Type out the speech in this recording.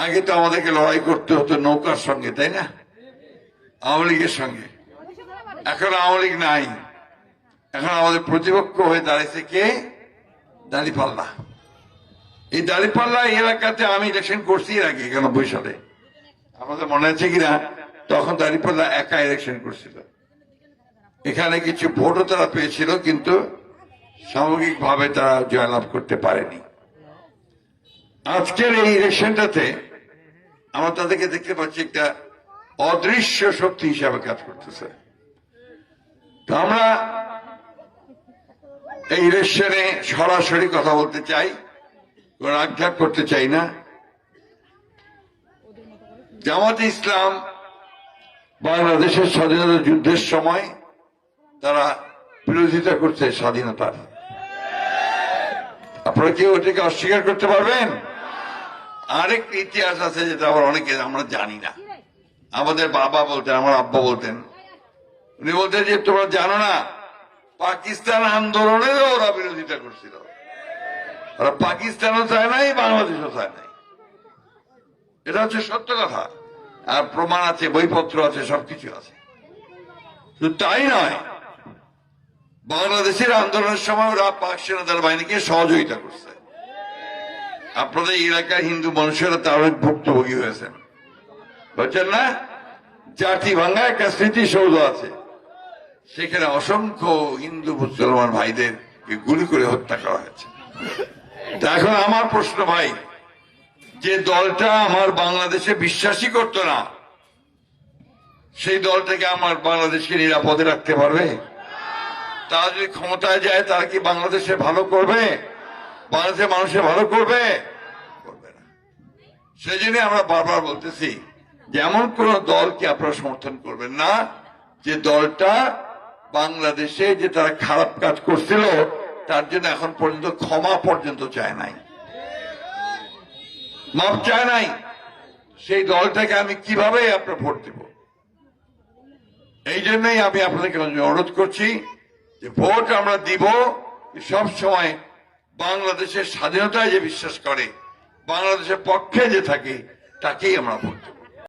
আগে তো আমাদেরকে লড়াই করতে হতো নৌকার সঙ্গে, তাই না? আওয়ামী লীগের সঙ্গে। এখন আওয়ামী লীগ নাই, এখন আমাদের প্রতিপক্ষ হয়ে দাঁড়িয়েছে কে? দাঁড়িপাল্লা। এই দাঁড়িপাল্লা এলাকাতে আমি ইলেকশন করছি এর আগে 91 সালে, আমাদের মনে আছে কিনা? তখন দাঁড়িপাল্লা একা ইলেকশন করছিল। এখানে কিছু ভোটও তারা পেয়েছিল, কিন্তু সামগ্রিকভাবে তারা জয়লাভ করতে পারেনি। আজকের এই ইলেকশনটাতে আমরা তাদেরকে দেখতে পাচ্ছি একটা অদৃশ্য শক্তি হিসাবে কাজ করতেছে। তো আমরা এই ইলেকশনে সরাসরি কথা বলতে চাই, কোন আঘাত করতে চাই না। জামাতে ইসলাম বাংলাদেশের স্বাধীনতা যুদ্ধের সময় তারা বিরোধিতা করছে স্বাধীনতার। আপনারা কেউ ওটাকে অস্বীকার করতে পারবেন? আরেকটি ইতিহাস আছে যেটা আবার অনেকে আমরা জানি না। আমাদের বাবা বলতেন, আমার আব্বা বলতেন, উনি বলতেন যে তোমরা জানো না, পাকিস্তান আন্দোলনেরও ওরা বিরোধিতা করছিল। ওরা পাকিস্তানও চায় নাই, বাংলাদেশও চায় নাই। এটা হচ্ছে সত্য কথা, আর প্রমাণ আছে, বইপত্র আছে, সবকিছু আছে। শুধু তাই নয়, বাংলাদেশের আন্দোলনের সময় ওরা পাক সেনাদের বাহিনীকে সহযোগিতা করছে। আপনাদের এলাকার হিন্দু মানুষেরা তার ভুক্তভোগী হয়েছেন, বুঝছেন না? জাতি ভাঙ্গা একটা স্মৃতিসৌধ আছে, সেখানে অসংখ্য হিন্দু মুসলমান ভাইদের গুলি করে হত্যা করা হয়েছে। এখন আমার প্রশ্ন, ভাই, যে দলটা আমার বাংলাদেশে বিশ্বাসই করতো না, সেই দলটাকে আমার বাংলাদেশকে নিরাপদে রাখতে পারবে? তারা যদি ক্ষমতায় যায়, তারা কি বাংলাদেশে ভালো করবে? বাংলাদেশের মানুষের ভালো করবে? করবে না। সেই জন্য আমরা বারবার বলতেছি যে এমন কোন দলকে আপনারা সমর্থন করবেন না যে দলটা বাংলাদেশে যে তারা খারাপ কাজ করছিল তার জন্য এখন পর্যন্ত ক্ষমা পর্যন্ত চায় নাই, মাপ চায় নাই। সেই দলটাকে আমি কিভাবে আপনার ভোট দেব? এই জন্যই আমি আপনাদেরকে অনুরোধ করছি যে ভোট আমরা দিব সব সময় বাংলাদেশের স্বাধীনতায় যে বিশ্বাস করে, বাংলাদেশের পক্ষে যে থাকে, তাকেই আমরা ভোট দেব।